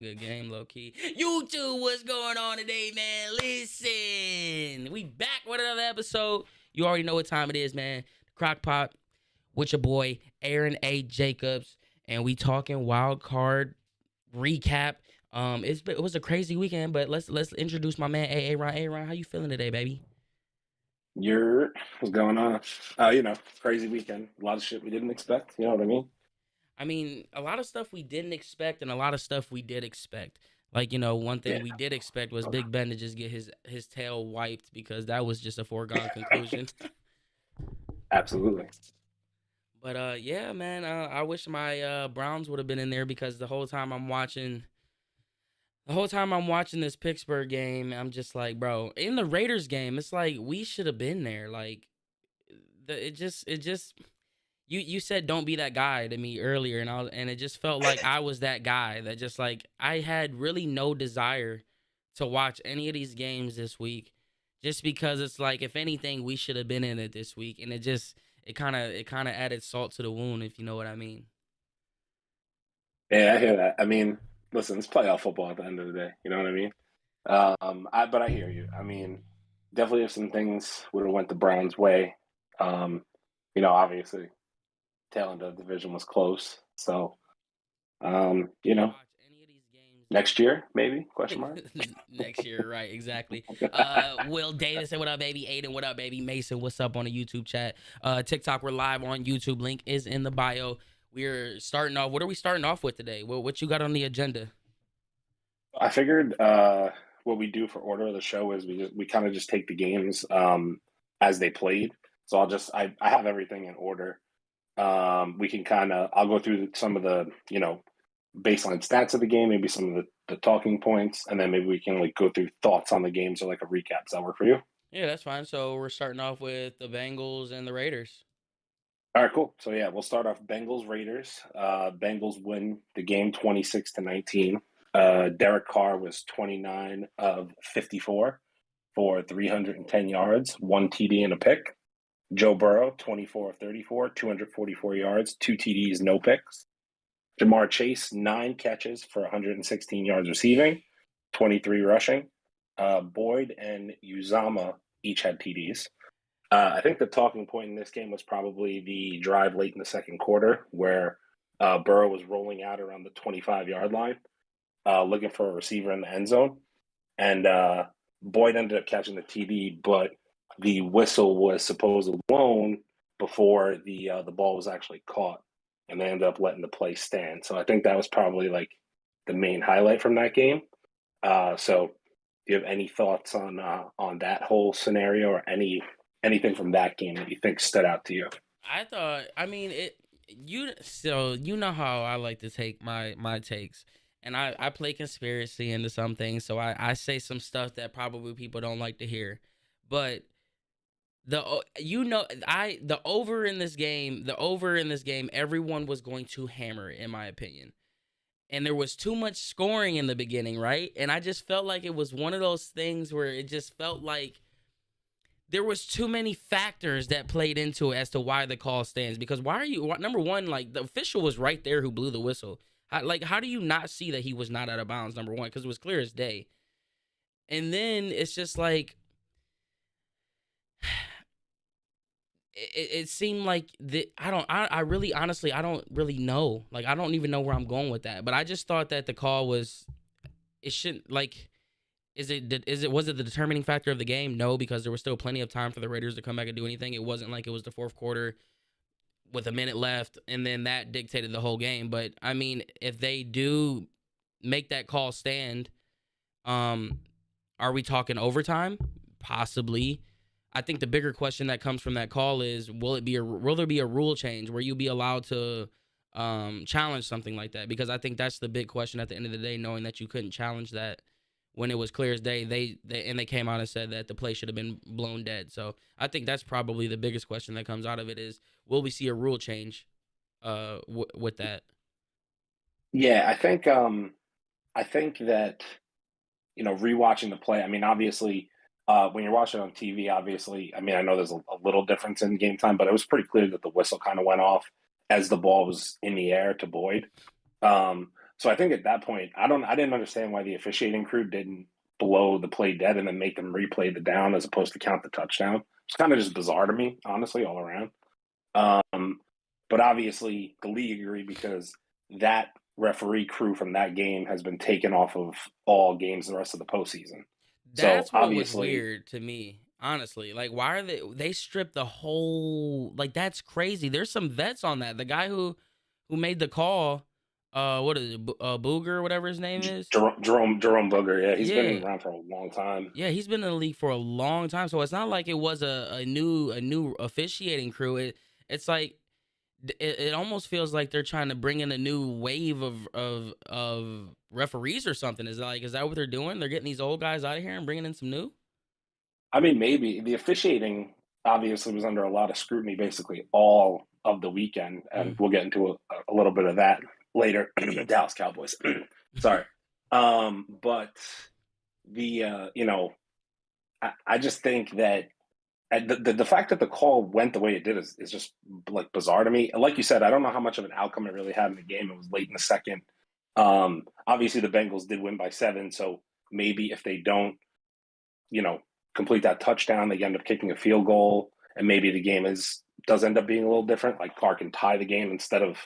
Good game, low key. YouTube, what's going on today, man? Listen, we back with another episode. You already know what time it is, man. CrocPot with your boy Aaron A. Jacobs, and we talking wild card recap. It was a crazy weekend, but let's introduce my man A. Ron. A. Ron, how you feeling today, baby? What's going on? Crazy weekend. A lot of shit we didn't expect. You know what I mean? I mean, a lot of stuff we didn't expect, and a lot of stuff we did expect. Like, one thing Yeah, we did expect was Big Ben to just get his tail wiped because that was just a foregone conclusion. absolutely. But yeah, man, I wish my Browns would have been in there because the whole time I'm watching this Pittsburgh game, I'm just like, bro, in the Raiders game, it's like we should have been there. Like, it just you said don't be that guy to me earlier, and it just felt like I was that guy that just like I had really no desire to watch any of these games this week, just because it's like if anything we should have been in it this week, and it kind of added salt to the wound, if you know what I mean. Yeah, I hear that. I mean, listen, it's playoff football at the end of the day. You know what I mean? But I hear you. I mean, definitely if some things would have went the Browns' way, um, obviously tail end of the division was close. So, To watch any of these games next year maybe? Question mark. next year, right? Exactly. Will Davis, say what up, baby. Aiden, what up, baby. Mason, what's up on the YouTube chat? TikTok, we're live on YouTube. Link is in the bio. We're starting off. What are we starting off with today? What you got on the agenda? I figured what we do for order of the show is we kind of just take the games as they played. So I have everything in order. We can I'll go through some of the baseline stats of the game, maybe some of the talking points, and then maybe we can like go through thoughts on the games or like a recap. Does that work for you? Yeah, that's fine. So we're starting off with the Bengals and the Raiders. All right, cool. So yeah, we'll start off Bengals Raiders. Bengals win the game 26-19. Derek Carr was 29 of 54 for 310 yards, one TD and a pick. Joe Burrow, 24 of 34, 244 yards, two TDs, no picks. Jamar Chase, 9 catches for 116 yards receiving, 23 rushing. Boyd and Uzama each had TDs. I think the talking point in this game was probably the drive late in the second quarter where Burrow was rolling out around the 25-yard line, looking for a receiver in the end zone. And Boyd ended up catching the TD, but the whistle was supposedly blown before the ball was actually caught, and they ended up letting the play stand. So I think that was probably like the main highlight from that game. So, do you have any thoughts on that whole scenario or anything from that game that you think stood out to you? I thought, I mean, you know how I like to take my takes, and I play conspiracy into some things, so I say some stuff that probably people don't like to hear, but the over in this game, everyone was going to hammer it, in my opinion, and there was too much scoring in the beginning, right? And I just felt like it was one of those things where it just felt like there was too many factors that played into it as to why the call stands. Because number one, like the official was right there who blew the whistle. How do you not see that he was not out of bounds? Number one, because it was clear as day. And then it's just like it seemed like I really honestly I don't really know. Like I don't even know where I'm going with that. But I just thought that the call was it shouldn't like was it the determining factor of the game? No, because there was still plenty of time for the Raiders to come back and do anything. It wasn't like it was the fourth quarter with a minute left and then that dictated the whole game. But I mean, if they do make that call stand, um, are we talking overtime? Possibly. I think the bigger question that comes from that call is will there be a rule change where you be allowed to challenge something like that? Because I think that's the big question at the end of the day, knowing that you couldn't challenge that when it was clear as day. They came out and said that the play should have been blown dead. So I think that's probably the biggest question that comes out of it is will we see a rule change with that? Yeah, I think that rewatching the play. I mean, obviously, when you're watching on TV, obviously, I mean, I know there's a little difference in game time, but it was pretty clear that the whistle kind of went off as the ball was in the air to Boyd. Um, So I think at that point, I didn't understand why the officiating crew didn't blow the play dead and then make them replay the down as opposed to count the touchdown. It's kind of just bizarre to me, honestly, all around. Um, but obviously, the league agreed because that referee crew from that game has been taken off of all games the rest of the postseason. So That's what was obviously, weird to me, honestly. Like, why are they stripped the whole, like, that's crazy. There's some vets on that. The guy who made the call, what is it, Booger, whatever his name is. Jerome Booger, yeah, he's been Yeah. around for a long time. Yeah, he's been in the league for a long time, so it's not like it was a new officiating crew. It's like it almost feels like they're trying to bring in a new wave of referees or something. Is that what they're doing? They're getting these old guys out of here and bringing in some new. I mean, maybe the officiating obviously was under a lot of scrutiny basically all of the weekend, and Mm. we'll get into a little bit of that later. Dallas Cowboys, sorry, but I just think that the fact that the call went the way it did is just like bizarre to me. Like you said, I don't know how much of an outcome it really had in the game. It was late in the second. Obviously, the Bengals did win by 7, so maybe if they don't, you know, complete that touchdown, they end up kicking a field goal, and maybe the game does end up being a little different. Like Clark can tie the game instead of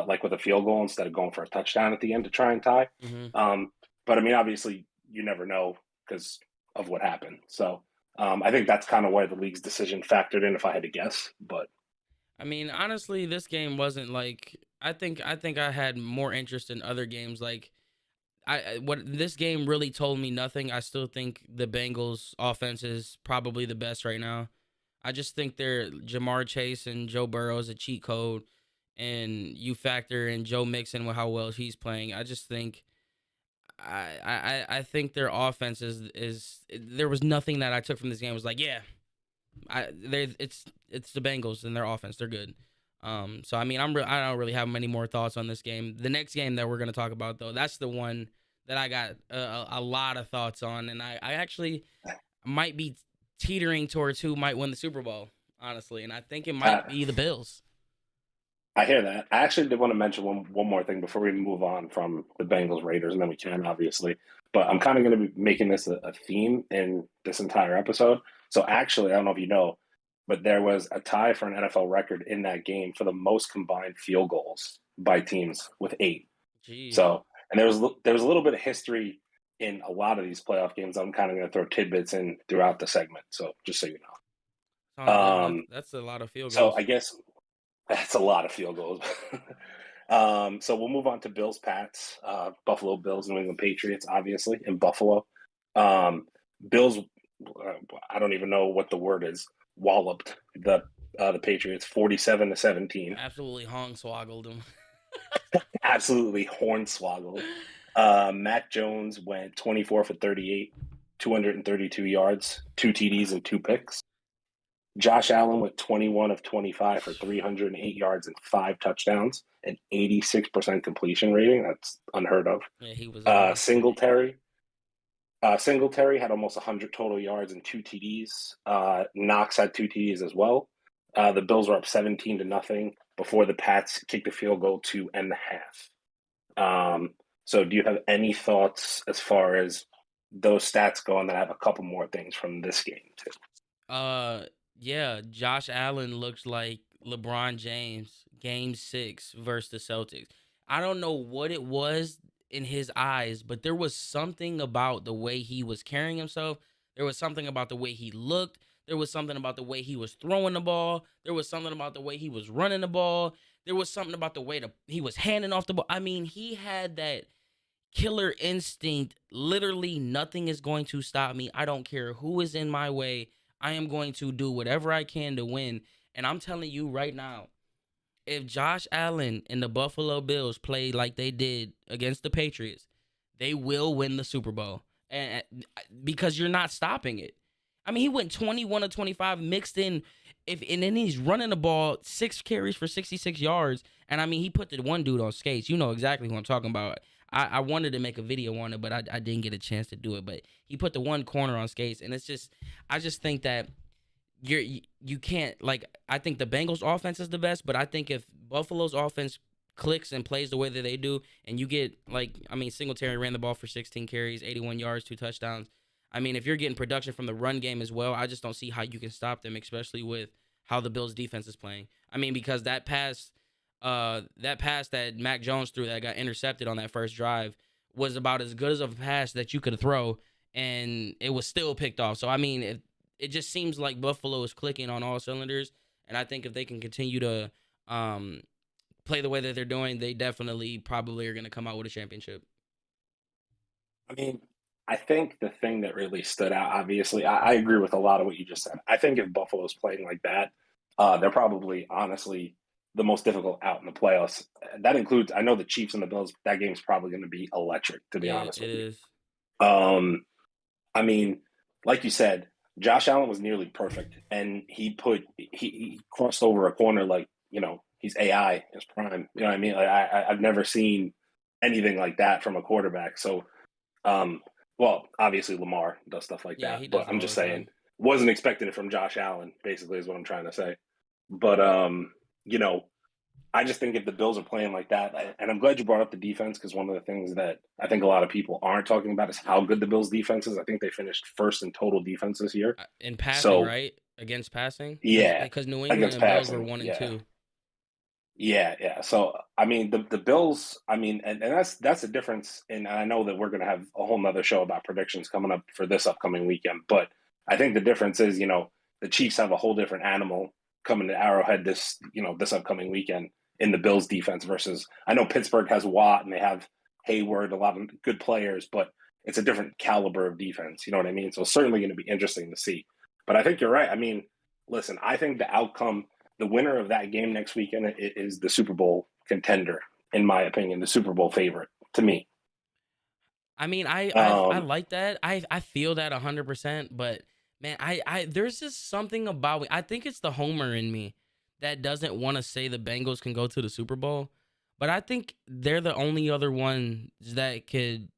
like with a field goal instead of going for a touchdown at the end to try and tie. Hmm. Um, but I mean, obviously, you never know because of what happened. So I think that's kind of where the league's decision factored in, if I had to guess. But I mean, honestly, this game wasn't like. I think I had more interest in other games. Like what this game really told me nothing. I still think the Bengals offense is probably the best right now. I just think they're Jamar Chase and Joe Burrow is a cheat code, and you factor in Joe Mixon with how well he's playing. I just think I think their offense is there was nothing that I took from this game. It was like, yeah, it's the Bengals and their offense. They're good. So I mean, I don't really have many more thoughts on this game. The next game that we're gonna talk about though, that's the one that I got a lot of thoughts on, and I actually might be teetering towards who might win the Super Bowl, honestly, and I think it uh, might be the Bills. I hear that. I actually did want to mention one more thing before we move on from the Bengals Raiders, and then we can obviously. But I'm kind of going to be making this a theme in this entire episode. So actually, I don't know if you know, but there was a tie for an NFL record in that game for the most combined field goals by teams with 8. Jeez. So, and there was a little bit of history in a lot of these playoff games. I'm kind of going to throw tidbits in throughout the segment. So just so you know. Sounds good. That's a lot of field So I goals. guess that's a lot of field goals. So we'll move on to Bills Pats, Buffalo Bills, New England Patriots, obviously in Buffalo. Bills, I don't even know what the word is. Walloped the Patriots 47-17. Absolutely swoggled them. Absolutely hornswoggled. Matt Jones went 24 for 38, 232 yards, 2 TDs, and 2 picks. Josh Allen with 21 of 25 for 308 yards and 5 touchdowns, an 86% completion rating. That's unheard of. Yeah, he was on. Singletary had almost 100 total yards and 2 TDs. Knox had 2 TDs as well. The Bills were up 17-0 before the Pats kicked a field goal to end the half. So do you have any thoughts as far as those stats go? And then I have a couple more things from this game too. Yeah, Josh Allen looks like LeBron James, Game 6 versus the Celtics. I don't know what it was in his eyes, but there was something about the way he was carrying himself. There was something about the way he looked. There was something about the way he was throwing the ball. There was something about the way he was running the ball. There was something about the way he was handing off the ball. I mean, he had that killer instinct. Literally, nothing is going to stop me. I don't care who is in my way. I am going to do whatever I can to win. And I'm telling you right now, if Josh Allen and the Buffalo Bills play like they did against the Patriots, they will win the Super Bowl. And because you're not stopping it. I mean, he went 21 of 25 mixed in and then he's running the ball 6 carries for 66 yards. And I mean, he put the one dude on skates. You know exactly who I'm talking about. I wanted to make a video on it, but I didn't get a chance to do it. But he put the one corner on skates, and it's just I just think that you can't, like, I think the Bengals offense is the best, but I think if Buffalo's offense clicks and plays the way that they do, and you get like, I mean, Singletary ran the ball for 16 carries, 81 yards, 2 touchdowns. I mean, if you're getting production from the run game as well, I just don't see how you can stop them, especially with how the Bills defense is playing. I mean, because that pass that Mac Jones threw that got intercepted on that first drive was about as good as a pass that you could throw, and it was still picked off. So I mean, it just seems like Buffalo is clicking on all cylinders, and I think if they can continue to um, play the way that they're doing, they definitely probably are going to come out with a championship. I mean, I think the thing that really stood out, obviously, I agree with a lot of what you just said. I think if Buffalo's playing like that, they're probably honestly the most difficult out in the playoffs. That includes, I know the Chiefs and the Bills. That game's probably going to be electric, to be Yeah, honest it with you. is. I mean, like you said, Josh Allen was nearly perfect, and he crossed over a corner like he's AI in his prime. You know what I mean? Like I've never seen anything like that from a quarterback. So well, obviously Lamar does stuff like Yeah, that, he but does it I'm all just the saying, time. wasn't expecting it from Josh Allen, basically is what I'm trying to say. But you know, I just think if the Bills are playing like that, and I'm glad you brought up the defense because one of the things that I think a lot of people aren't talking about is how good the Bills defense is. I think they finished first in total defense this year. In passing, So right? Against passing, because yeah, New England against and Bills were passing, 1-2. yeah. So I mean, the Bills. I mean, and that's the difference. And I know that we're going to have a whole nother show about predictions coming up for this upcoming weekend. But I think the difference is, the Chiefs have a whole different animal coming to Arrowhead this upcoming weekend in the Bills defense versus I know Pittsburgh has Watt and they have Hayward, a lot of good players, but it's a different caliber of defense. You know what I mean? So it's certainly going to be interesting to see. But I think you're right. I mean, listen, I think the winner of that game next weekend is the Super Bowl contender, in my opinion, the Super Bowl favorite to me. I mean, I Um, like that. I feel that 100%. But man, I there's just something about I think it's the homer in me that doesn't want to say the Bengals can go to the Super Bowl. But I think they're the only other ones that could.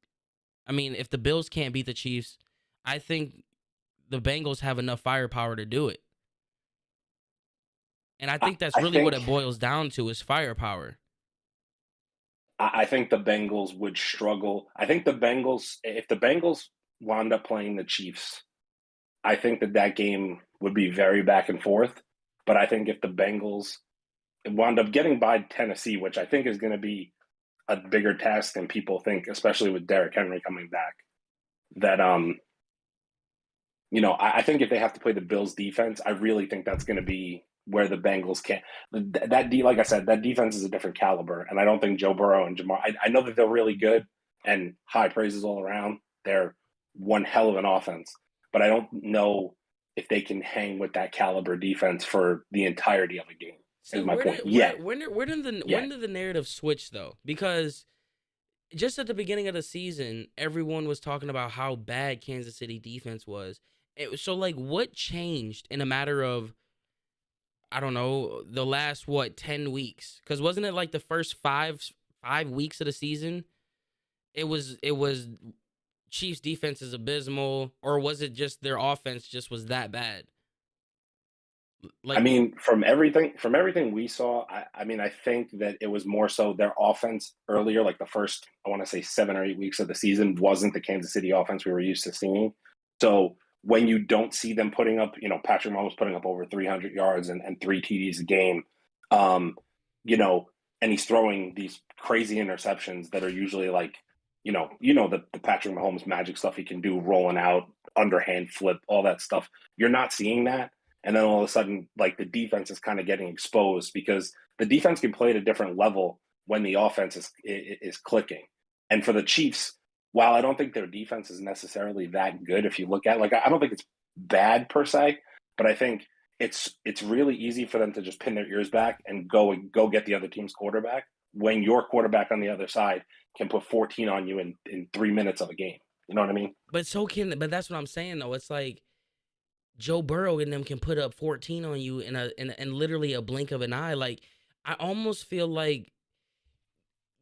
I mean, if the Bills can't beat the Chiefs, I think the Bengals have enough firepower to do it. And I I, think that's I really what think it boils down to is firepower. I think the Bengals would struggle. I think the Bengals, if the Bengals wound up playing the Chiefs, I think that game would be very back and forth. But I think if the Bengals wound up getting by Tennessee, which I think is going to be a bigger task than people think, especially with Derrick Henry coming back, that I think if they have to play the Bills defense, I really think that's going to be where the Bengals can. Like I said, that defense is a different caliber, and I don't think Joe Burrow and Jamar. I know that they're really good and high praises all around. They're one hell of an offense, but I don't know if they can hang with that caliber defense for the entirety of a game. See, Is my point. Yet, when yet. did the narrative switch though? Because just at the beginning of the season, everyone was talking about how bad Kansas City defense was. So like, what changed in a matter of I don't know the last 10 weeks? Because wasn't it like the first five weeks of the season? It was Chiefs defense is abysmal, or was it just their offense just was that bad? I Like, mean, from everything we saw, I mean, I think that it was more so their offense earlier, like the first, I want to say 7 or 8 weeks of the season, wasn't the Kansas City offense we were used to seeing. So when you don't see them putting up, Patrick Mahomes putting up over 300 yards and three TDs a game, um, you know, and he's throwing these crazy interceptions that are usually like, the Patrick Mahomes magic stuff he can do, rolling out, underhand flip, all that stuff. You're not seeing that, and then all of a sudden, like the defense is kind of getting exposed because the defense can play at a different level when the offense is clicking. And for the Chiefs, while I don't think their defense is necessarily that good, if you look at I don't think it's bad per se, but I think it's really easy for them to just pin their ears back and go get the other team's quarterback when your quarterback on the other side can put 14 on you in 3 minutes of a game. You know what I mean? but that's what I'm saying though. It's like Joe Burrow and them can put up 14 on you in literally a blink of an eye. Like I almost feel like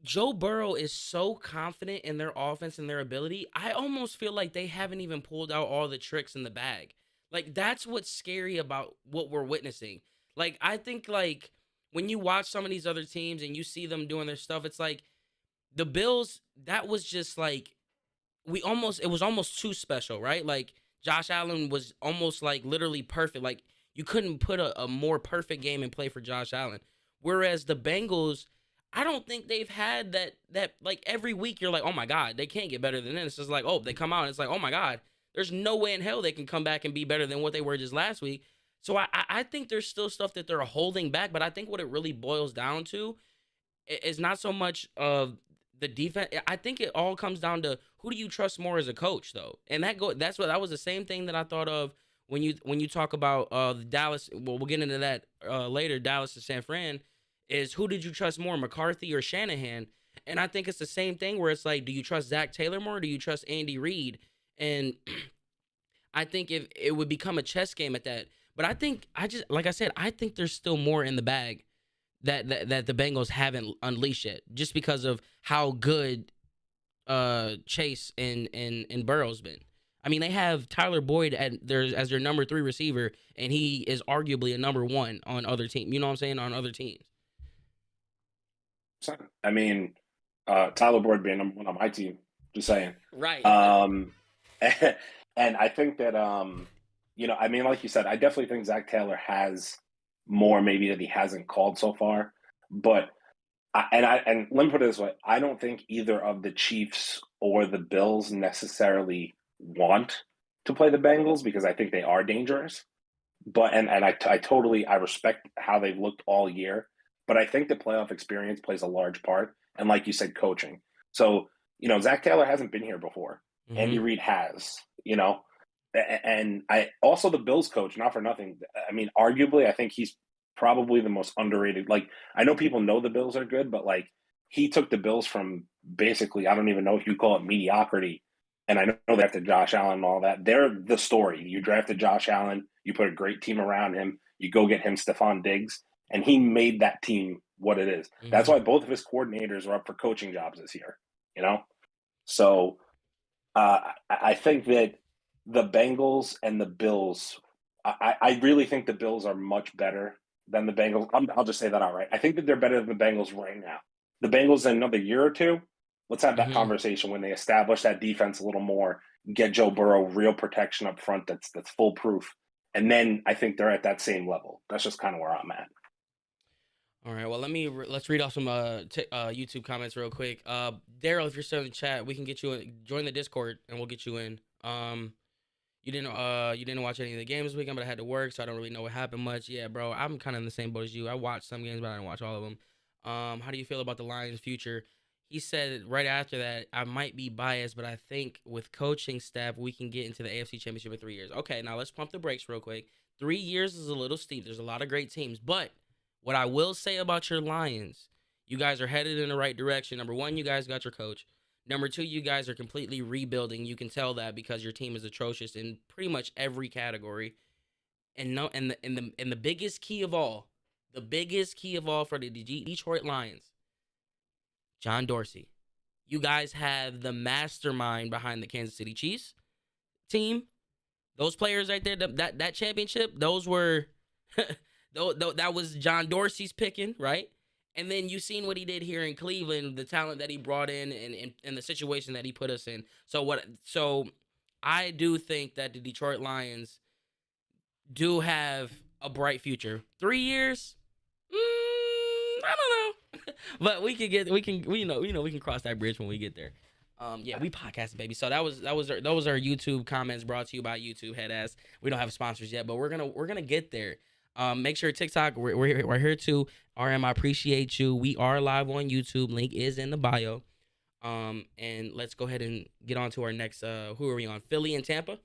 Joe Burrow is so confident in their offense and their ability. I almost feel like they haven't even pulled out all the tricks in the bag. Like that's what's scary about what we're witnessing. Like I think like when you watch some of these other teams and you see them doing their stuff, it's like the Bills. That was just like it was almost too special, right? Like Josh Allen was almost like literally perfect. Like you couldn't put a more perfect game in play for Josh Allen. Whereas the Bengals, I don't think they've had that like every week you're like, oh my God, they can't get better than this. It's just like, oh, they come out and it's like, oh my God, there's no way in hell they can come back and be better than what they were just last week. So I think there's still stuff that they're holding back, but I think what it really boils down to is not so much of the defense. I think it all comes down to who do you trust more as a coach, though, and that was the same thing that I thought of when you talk about the Dallas. Well, we'll get into that later. Dallas to San Fran is who did you trust more, McCarthy or Shanahan? And I think it's the same thing where it's like, do you trust Zach Taylor more? Or do you trust Andy Reid? And I think if it would become a chess game at that. But I think I just like I said, I think there's still more in the bag that the Bengals haven't unleashed yet, just because of how good Chase and Burrow's been. I mean, they have Tyler Boyd as their number 3 receiver, and he is arguably a number 1 on other teams. You know what I'm saying? On other teams. I mean, Tyler Boyd being number 1 on my team. Just saying. Right. And I think that I mean, like you said, I definitely think Zach Taylor has more maybe that he hasn't called so far. But and let me put it this way: I don't think either of the Chiefs or the Bills necessarily want to play the Bengals because I think they are dangerous. But I totally respect how they've looked all year. But I think the playoff experience plays a large part, and like you said, coaching. So Zach Taylor hasn't been here before. Mm-hmm. Andy Reid has. And I also the Bills coach, not for nothing. I mean, arguably, I think he's probably the most underrated. Like, I know people know the Bills are good, but like he took the Bills from basically, I don't even know if you call it mediocrity. And I know they drafted Josh Allen and all that. They're the story. You drafted Josh Allen, you put a great team around him, you go get him Stephon Diggs, and he made that team what it is. Mm-hmm. That's why both of his coordinators are up for coaching jobs this year. So I think that the Bengals and the Bills, I really think the Bills are much better than the Bengals. I'll just say that outright. I think that they're better than the Bengals right now. The Bengals in another year or two, let's have that conversation when they establish that defense a little more, get Joe Burrow real protection up front that's foolproof. And then I think they're at that same level. That's just kind of where I'm at. All right. Well, let's read off some YouTube comments real quick. Daryl, if you're still in the chat, we can get you in. Join the Discord and we'll get you in. You didn't watch any of the games this weekend, but I had to work, so I don't really know what happened much. Yeah, bro, I'm kind of in the same boat as you. I watched some games, but I didn't watch all of them. How do you feel about the Lions' future? He said right after that, I might be biased, but I think with coaching staff, we can get into the AFC Championship in 3 years. Okay, now let's pump the brakes real quick. 3 years is a little steep. There's a lot of great teams, but what I will say about your Lions, you guys are headed in the right direction. Number 1, you guys got your coach. Number 2, you guys are completely rebuilding. You can tell that because your team is atrocious in pretty much every category. And the biggest key of all, for the Detroit Lions, John Dorsey. You guys have the mastermind behind the Kansas City Chiefs team. Those players right there, that championship, those were that was John Dorsey's picking, right? And then you seen what he did here in Cleveland, the talent that he brought in and the situation that he put us in. So I do think that the Detroit Lions do have a bright future. 3 years? I don't know. But we can cross that bridge when we get there. We podcasting, baby. So that was our YouTube comments brought to you by YouTube head ass. We don't have sponsors yet, but we're gonna get there. Make sure TikTok, we're here too. RM, I appreciate you. We are live on YouTube. Link is in the bio. And let's go ahead and get on to our next. Who are we on? Philly and Tampa?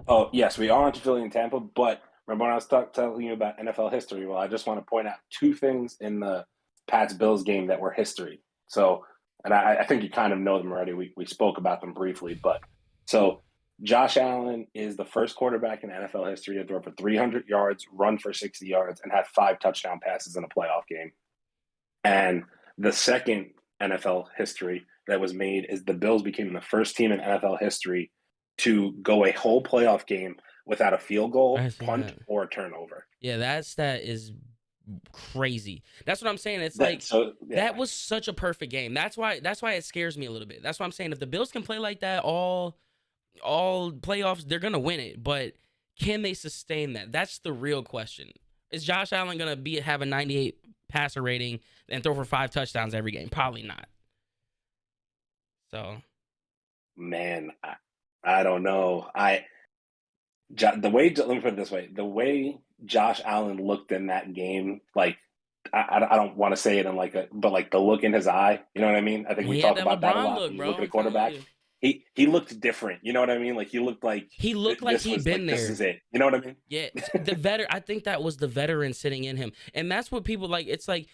Oh, yes, we are on to Philly and Tampa. But remember when I was telling you about NFL history? Well, I just want to point out 2 things in the Pats-Bills game that were history. So, and I think you kind of know them already. We spoke about them briefly. But so Josh Allen is the first quarterback in NFL history to throw for 300 yards, run for 60 yards, and have 5 touchdown passes in a playoff game. And the second NFL history that was made is the Bills became the first team in NFL history to go a whole playoff game without a field goal, punt, or a turnover. Yeah, that stat is crazy. That's what I'm saying. It's That like so that yeah. was such a perfect game. That's why it scares me a little bit. That's why I'm saying if the Bills can play like that all playoffs, they're gonna win it. But can they sustain that? That's the real question. Is Josh Allen gonna have a 98 passer rating and throw for 5 touchdowns every game? Probably not. So Man, I don't know. The way, let me put it this way: the way Josh Allen looked in that game, like I don't want to say it in like but like the look in his eye, you know what I mean? I think we he had talk that about that a LeBron lot look, when you bro. look at a I'm telling quarterback. you, He looked different, you know what I mean? Like he looked like he looked like this he'd was been like this there. is it, you know what I mean? Yeah, the veteran. I think that was the veteran sitting in him, and that's what people like. It's like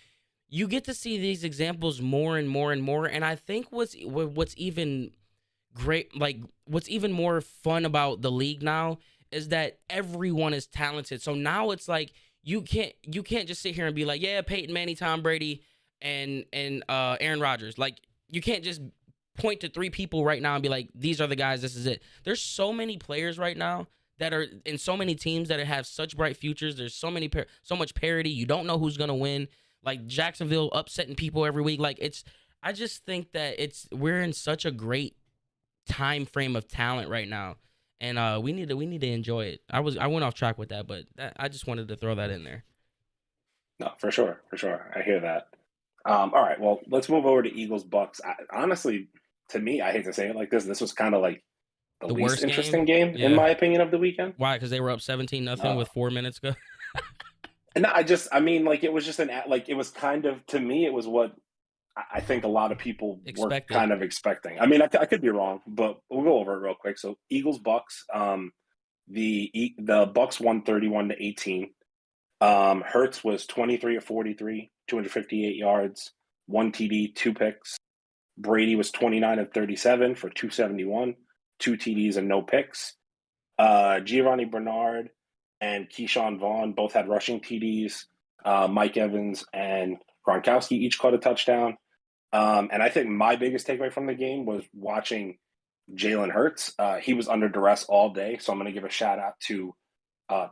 you get to see these examples more and more and more. And I think what's even great, like what's even more fun about the league now is that everyone is talented. So now it's like you can't just sit here and be like, yeah, Peyton Manning, Tom Brady, and Aaron Rodgers. Like you can't just point to 3 people right now and be like, these are the guys. This is it. There's so many players right now that are in so many teams that have such bright futures. There's so much parity. You don't know who's gonna win. Like Jacksonville upsetting people every week. Like it's. I just think that we're in such a great time frame of talent right now, and we need to enjoy it. I went off track with that, but I just wanted to throw that in there. No, for sure, for sure. I hear that. All right, well, let's move over to Eagles Bucks. Honestly, to me, I hate to say it like this, this was kind of like the The least worst game, interesting game in yeah. my opinion of the weekend. Why? Because they were up 17-0 Uh, with 4 minutes ago. and I mean, like it was just like it was kind of to me, it was what I think a lot of people were Expected. kind of expecting. I mean, I could be wrong, but we'll go over it real quick. So Eagles Bucks, the Bucks won 31-18. Hertz was 23 of 43, 258 yards, one TD, two picks. Brady was 29 of 37 for 271, two TDs and no picks. Giovanni Bernard and Keyshawn Vaughn both had rushing TDs. Mike Evans and Gronkowski each caught a touchdown. And I think my biggest takeaway from the game was watching Jalen Hurts. He was under duress all day, so I'm going to give a shout out to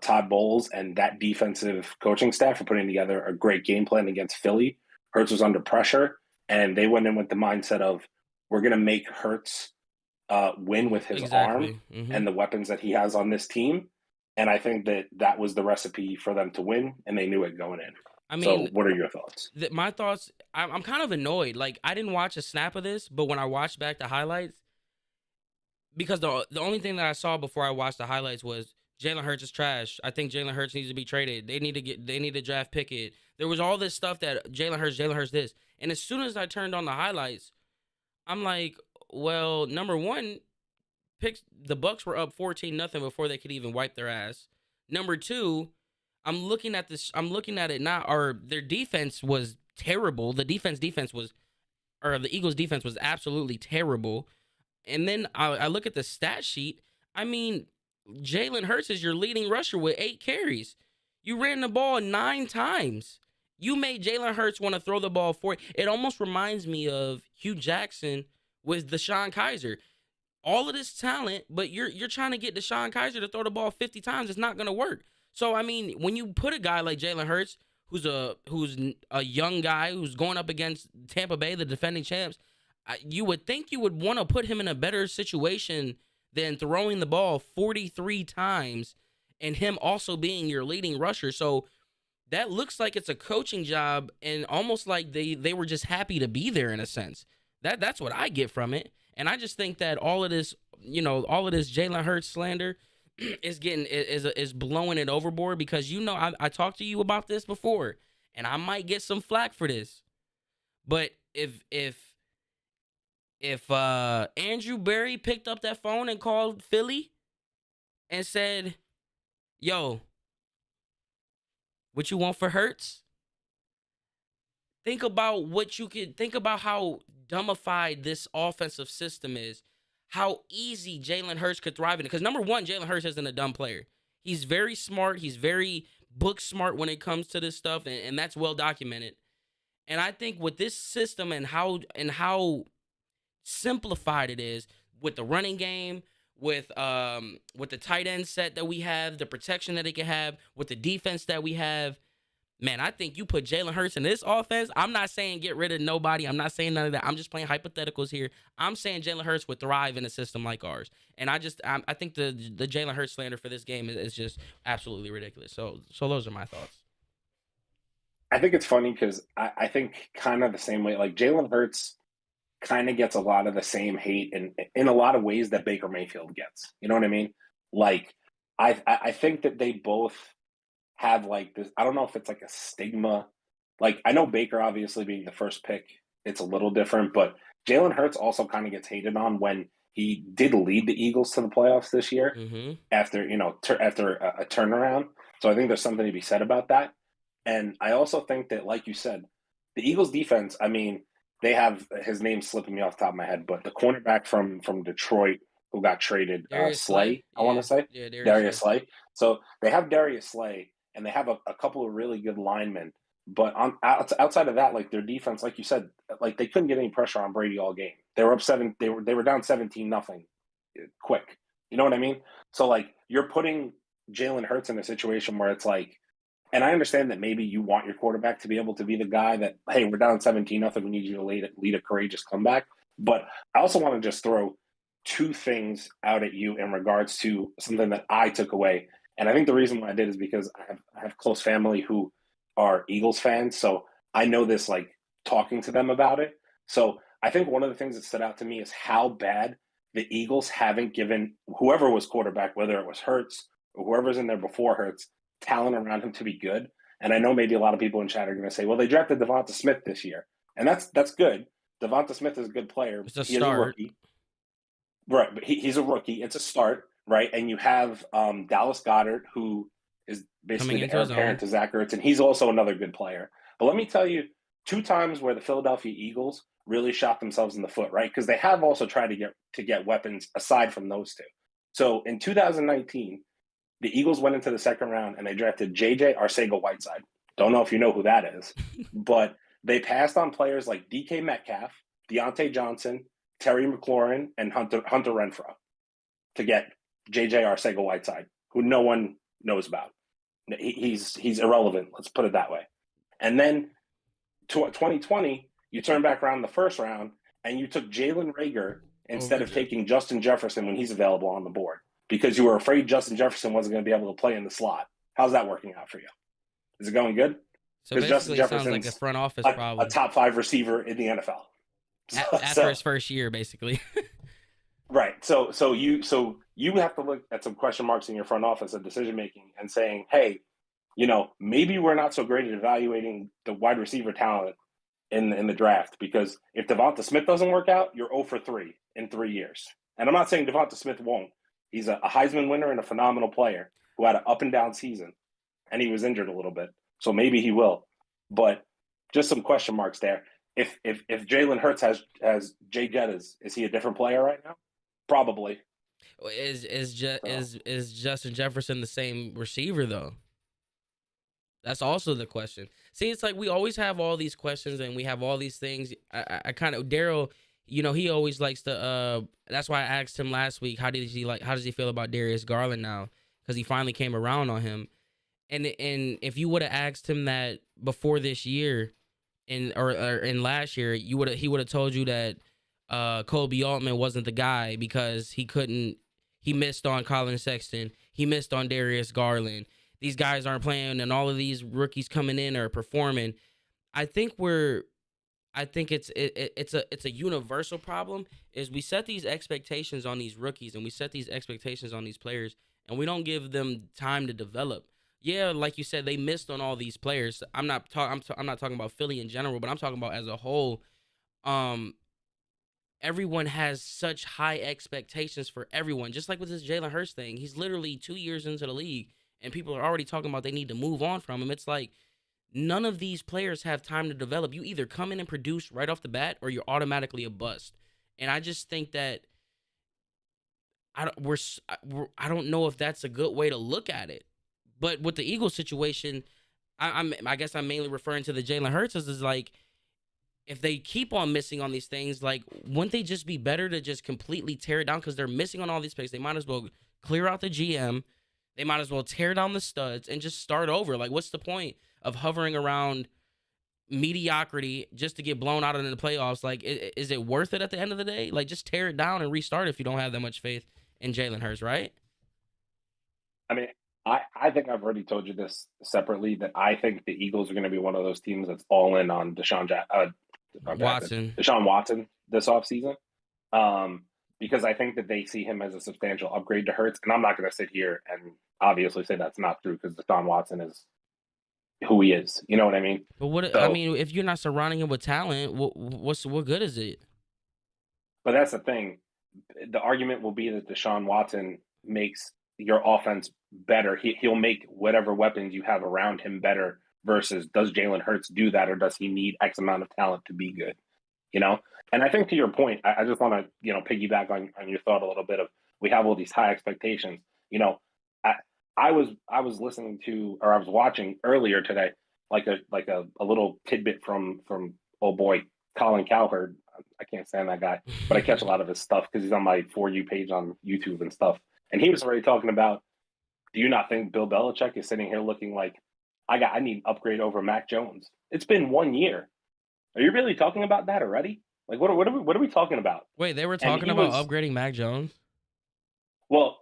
Todd Bowles and that defensive coaching staff for putting together a great game plan against Philly. Hurts was under pressure, and they went in with the mindset of we're going to make Hurts win with his arm Exactly. and the weapons that he has on this team. And I think that was the recipe for them to win, and they knew it going in. I So, mean, what are your thoughts? my thoughts. I'm kind of annoyed. Like I didn't watch a snap of this, but when I watched back the highlights, because the only thing that I saw before I watched the highlights was Jalen Hurts is trash. I think Jalen Hurts needs to be traded. They need to draft Pickett. There was all this stuff that Jalen Hurts this. And as soon as I turned on the highlights, I'm like, well, number one, the Bucks were up 14-0 before they could even wipe their ass. Number two, I'm looking at this. I'm looking at it now. Or their defense was terrible. Defense was, or the Eagles' defense was absolutely terrible. And then I look at the stat sheet. I mean, Jalen Hurts is your leading rusher with 8 carries. You ran the ball 9 times. You made Jalen Hurts want to throw the ball for it. It almost reminds me of Hugh Jackson with Deshaun Kaiser. All of this talent, but you're trying to get Deshaun Kaiser to throw the ball 50 times. It's not going to work. So I mean, when you put a guy like Jalen Hurts, who's a young guy who's going up against Tampa Bay, the defending champs, you would think you would want to put him in a better situation than throwing the ball 43 times and him also being your leading rusher. So that looks like it's a coaching job and almost like they were just happy to be there in a sense. That's what I get from it. And I just think that all of this Jalen Hurts slander is blowing it overboard because I talked to you about this before and I might get some flack for this. But if Andrew Berry picked up that phone and called Philly and said, "Yo, what you want for Hurts?" Think about how dumbified this offensive system is. How easy Jalen Hurts could thrive in it. Because number one, Jalen Hurts isn't a dumb player. He's very smart. He's very book smart when it comes to this stuff, and that's well documented. And I think with this system and how simplified it is with the running game, with the tight end set that we have, the protection that it can have, with the defense that we have, Man, I think you put Jalen Hurts in this offense. I'm not saying get rid of nobody. I'm not saying none of that. I'm just playing hypotheticals here. I'm saying Jalen Hurts would thrive in a system like ours. And I think the Jalen Hurts slander for this game is just absolutely ridiculous. So those are my thoughts. I think it's funny because I think kind of the same way. Like Jalen Hurts kind of gets a lot of the same hate in a lot of ways that Baker Mayfield gets. You know what I mean? Like I think that they both have like this. I don't know if it's like a stigma. Like I know Baker obviously being the first pick, it's a little different, but Jalen Hurts also kind of gets hated on when he did lead the Eagles to the playoffs this year Mm-hmm. after after a turnaround. So I think there's something to be said about that. And I also think that, like you said, the Eagles defense, I mean, they have his name slipping me off the top of my head, but the cornerback from Detroit who got traded, Darius Slay, Slay? I want Yeah. to say, Yeah, Darius Darius Slay. Slay. So they have Darius Slay, and they have a couple of really good linemen. But outside of that, like their defense, like you said, like they couldn't get any pressure on Brady all game. They were up seven. They were down 17-0, quick. You know what I mean? So like you're putting Jalen Hurts in a situation where it's like, and I understand that maybe you want your quarterback to be able to be the guy that, hey, we're down 17-0. We need you to lead a courageous comeback. But I also want to just throw two things out at you in regards to something that I took away. And I think the reason why I did is because I have close family who are Eagles fans. So I know this like talking to them about it. So I think one of the things that stood out to me is how bad the Eagles haven't given whoever was quarterback, whether it was Hurts or whoever's in there before Hurts, talent around him to be good. And I know maybe a lot of people in chat are going to say, well, they drafted Devonta Smith this year. And that's good. Devonta Smith is a good player. It's a He is a start. rookie. Right, but he's a rookie. It's a start, right? And you have Dallas Goedert, who is basically Coming the into heir his apparent own. to Zach Ertz, and he's also another good player. But let me tell you, two times where the Philadelphia Eagles really shot themselves in the foot, right? Because they have also tried to get weapons aside from those two. So in 2019, the Eagles went into the second round and they drafted J.J. Arcega-Whiteside. Don't know if you know who that is, but they passed on players like DK Metcalf, Deontay Johnson, Terry McLaurin, and Hunter Renfrow to get J.J. Arcega-Whiteside, who no one knows about. He's irrelevant. Let's put it that way. And then 2020, you turn back around the first round and you took Jalen Reagor instead of taking Justin Jefferson when he's available on the board because you were afraid Justin Jefferson wasn't going to be able to play in the slot. How's that working out for you? Is it going good? So Because Justin basically, it sounds like a Jefferson's front office a problem top 5 receiver in the NFL. after his first year, basically. Right. So you have to look at some question marks in your front office of decision making and saying, hey, maybe we're not so great at evaluating the wide receiver talent in the draft because if Devonta Smith doesn't work out, you're 0 for 3 in 3 years. And I'm not saying Devonta Smith won't. He's a Heisman winner and a phenomenal player who had an up and down season, and he was injured a little bit, so maybe he will. But just some question marks there. If Jalen Hurts has Jay Jettas, is he a different player right now? Probably. Is Justin Jefferson the same receiver though? That's also the question. See, it's like we always have all these questions and we have all these things. I kind of Daryl, he always likes to. That's why I asked him last week. How does he feel about Darius Garland now? Because he finally came around on him. And if you would have asked him that before this year, or in last year, he would have told you that Kobe Altman wasn't the guy because he missed on Colin Sexton, he missed on Darius Garland. These guys aren't playing, and all of these rookies coming in are performing. I think it's a universal problem. Is we set these expectations on these rookies and we set these expectations on these players, and we don't give them time to develop. Yeah, like you said, they missed on all these players. I'm not talking about Philly in general, but I'm talking about as a whole. Everyone has such high expectations for everyone. Just like with this Jalen Hurts thing, he's literally 2 years into the league, and people are already talking about they need to move on from him. It's like none of these players have time to develop. You either come in and produce right off the bat, or you're automatically a bust. And I just think that I don't know if that's a good way to look at it. But with the Eagles situation, I guess I'm mainly referring to the Jalen Hurts is like, if they keep on missing on these things, like, wouldn't they just be better to just completely tear it down? Because they're missing on all these picks. They might as well clear out the GM. They might as well tear down the studs and just start over. Like, what's the point of hovering around mediocrity just to get blown out in the playoffs. Like, is it worth it at the end of the day? Like, just tear it down and restart if you don't have that much faith in Jalen Hurts, right? I mean, I think I've already told you this separately that I think the Eagles are going to be one of those teams that's all in on Watson. Deshaun Watson this offseason. Because I think that they see him as a substantial upgrade to Hurts. And I'm not going to sit here and obviously say that's not true because Deshaun Watson is who he is. You know what I mean? But what So, I mean, if you're not surrounding him with talent, what good is it? but that's the thing. The argument will be that Deshaun Watson makes your offense better. He'll make whatever weapons you have around him better versus does Jalen Hurts do that or does he need X amount of talent to be good? You know? And I think to your point, I just want to, piggyback on your thought a little bit of we have all these high expectations. I was listening to or I was watching earlier today, like a little tidbit from oh boy, Colin Cowherd. I can't stand that guy, but I catch a lot of his stuff because he's on my For You page on YouTube and stuff. And he was already talking about, do you not think Bill Belichick is sitting here looking like I need an upgrade over Mac Jones? It's been 1 year. Are you really talking about that already? Like what are we talking about? Wait, they were talking about upgrading Mac Jones? Well,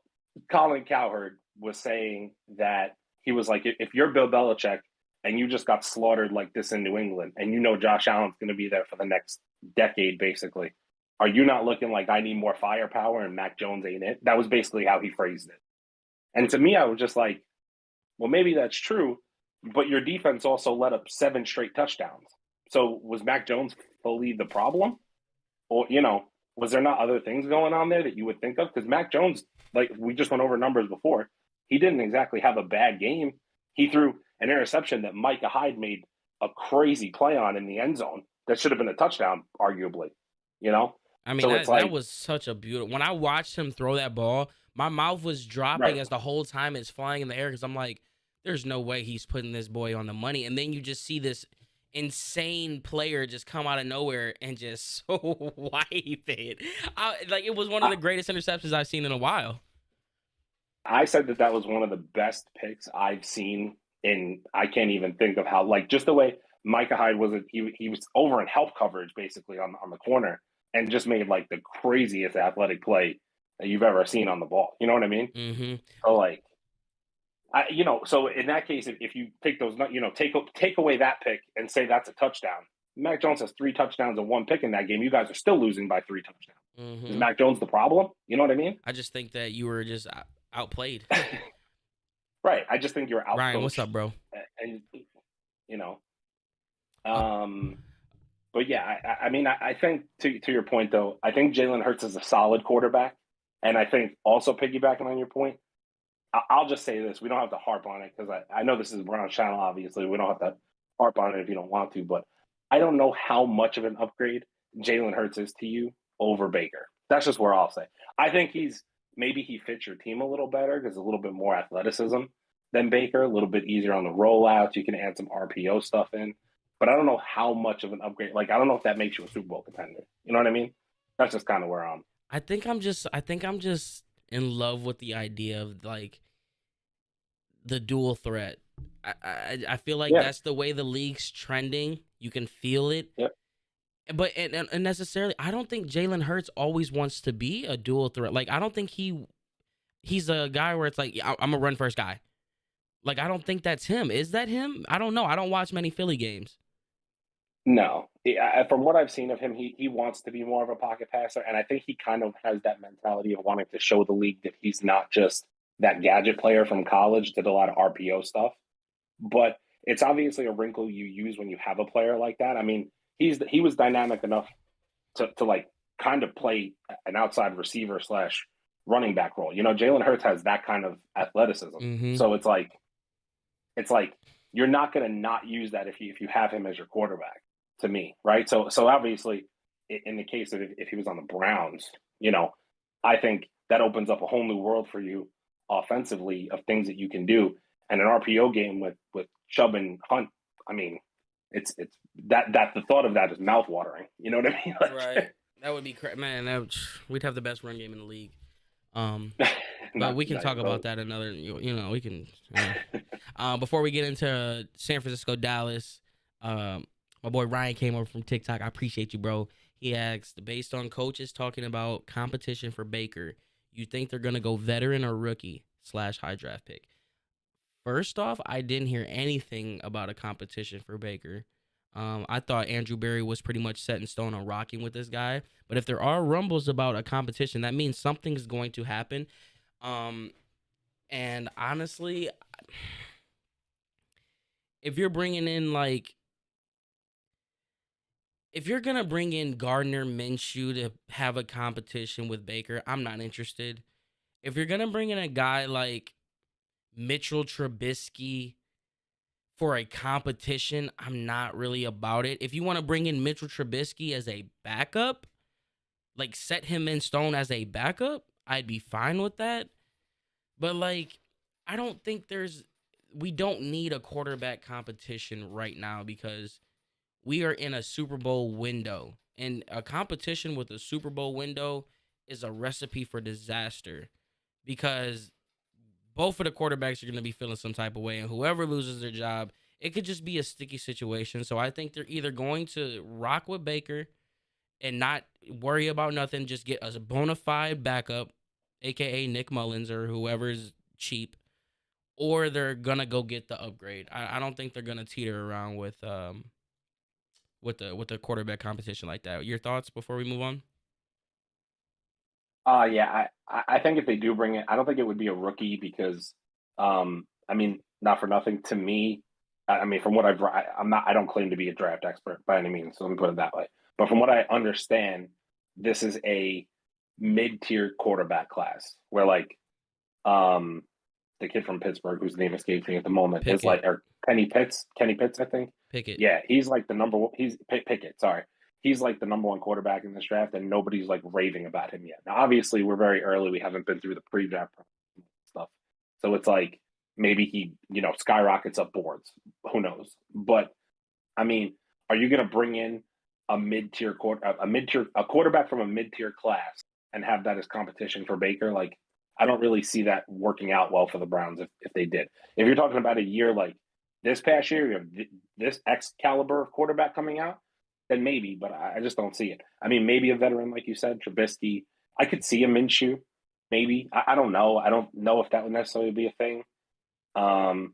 Colin Cowherd was saying that he was like, if you're Bill Belichick and you just got slaughtered like this in New England and you know Josh Allen's going to be there for the next decade, basically, are you not looking like I need more firepower and Mac Jones ain't it? That was basically how he phrased it. And to me, I was just like, well, maybe that's true, but your defense also let up 7 straight touchdowns. So was Mac Jones fully the problem? Or, was there not other things going on there that you would think of? Because Mac Jones, like we just went over numbers before, he didn't exactly have a bad game. He threw an interception that Micah Hyde made a crazy play on in the end zone that should have been a touchdown, arguably, I mean, so that was such a beautiful. When I watched him throw that ball, my mouth was dropping as the whole time it's flying in the air because I'm like, there's no way he's putting this boy on the money. And then you just see this insane player just come out of nowhere and just wipe it. It was one of the greatest interceptions I've seen in a while. I said that was one of the best picks I've seen in. I can't even think of how, just the way Micah Hyde was. He was over in help coverage basically on the corner and just made the craziest athletic play that you've ever seen on the ball. You know what I mean? Mm-hmm. So so in that case, if you take those, take away that pick and say that's a touchdown. Mac Jones has 3 touchdowns and 1 pick in that game. You guys are still losing by 3 touchdowns. Mm-hmm. Is Mac Jones the problem? You know what I mean? I just think that you were just outplayed. Right. I just think you're outcoached. Ryan, what's up, bro? And but yeah, I think to your point though, I think Jalen Hurts is a solid quarterback, and I think also piggybacking on your point, I'll just say this: we don't have to harp on it because I know this is Brown's channel. Obviously, we don't have to harp on it if you don't want to, but I don't know how much of an upgrade Jalen Hurts is to you over Baker. That's just where I'll say. I think maybe he fits your team a little better because a little bit more athleticism than Baker, a little bit easier on the rollouts. You can add some RPO stuff in. But I don't know how much of an upgrade. I don't know if that makes you a Super Bowl contender. You know what I mean? That's just kind of where I'm. I think I'm just in love with the idea of the dual threat. I feel like that's the way the league's trending. You can feel it. Yep. But and necessarily, I don't think Jalen Hurts always wants to be a dual threat. I don't think he's a guy where it's I'm a run first guy. I don't think that's him. Is that him? I don't know. I don't watch many Philly games. No. From what I've seen of him, he wants to be more of a pocket passer, and I think he kind of has that mentality of wanting to show the league that he's not just that gadget player from college, did a lot of RPO stuff. But it's obviously a wrinkle you use when you have a player like that. I mean, he was dynamic enough to kind of play an outside receiver / running back role. Jalen Hurts has that kind of athleticism. Mm-hmm. So it's like you're not going to not use that if you have him as your quarterback, to me, right? So obviously, in the case of if he was on the Browns, I think that opens up a whole new world for you offensively of things that you can do. And an RPO game with Chubb and Hunt, I mean, it's that the thought of that is mouthwatering. You know what I mean? Right. That would be man. We'd have the best run game in the league. but not we can not talk your about vote. that another. We can. Before we get into San Francisco, Dallas, my boy Ryan came over from TikTok. I appreciate you, bro. He asked, based on coaches talking about competition for Baker, you think they're gonna go veteran or rookie / high draft pick? First off, I didn't hear anything about a competition for Baker. I thought Andrew Berry was pretty much set in stone on rocking with this guy. But if there are rumbles about a competition, that means something's going to happen. Um, and honestly, if you're bringing in if you're gonna bring in Gardner Minshew to have a competition with Baker, I'm not interested. If you're gonna bring in a guy like Mitchell Trubisky for a competition, I'm not really about it. If you want to bring in Mitchell Trubisky as a backup, like set him in stone as a backup, I'd be fine with that. But I don't think we don't need a quarterback competition right now because we are in a Super Bowl window. And a competition with a Super Bowl window is a recipe for disaster because both of the quarterbacks are going to be feeling some type of way. And whoever loses their job, it could just be a sticky situation. So I think they're either going to rock with Baker and not worry about nothing, just get a bona fide backup, a.k.a. Nick Mullins or whoever's cheap, or they're going to go get the upgrade. I don't think they're going to teeter around with the quarterback competition like that. Your thoughts before we move on? Yeah, I think if they do bring it, I don't think it would be a rookie because, I mean, not for nothing to me. I mean, from what I don't claim to be a draft expert by any means, so let me put it that way. But from what I understand, this is a mid-tier quarterback class where um, the kid from Pittsburgh, whose name escapes me at the moment, is Pickett. or Kenny Pitts, I think. Pickett. Yeah, he's like the number one. He's Pickett. Sorry, he's like the number one quarterback in this draft, and nobody's like raving about him yet. Now, obviously, we're very early. We haven't been through the pre-draft stuff, so it's like maybe he, skyrockets up boards. Who knows? But I mean, are you going to bring in a quarterback from a mid-tier class and have that as competition for Baker? Like, I don't really see that working out well for the Browns if they did. If you're talking about a year like this past year, you have this X caliber of quarterback coming out, then maybe, but I just don't see it. I mean, maybe a veteran, like you said, Trubisky. I could see a Minshew, maybe. I don't know. I don't know if that would necessarily be a thing. Um,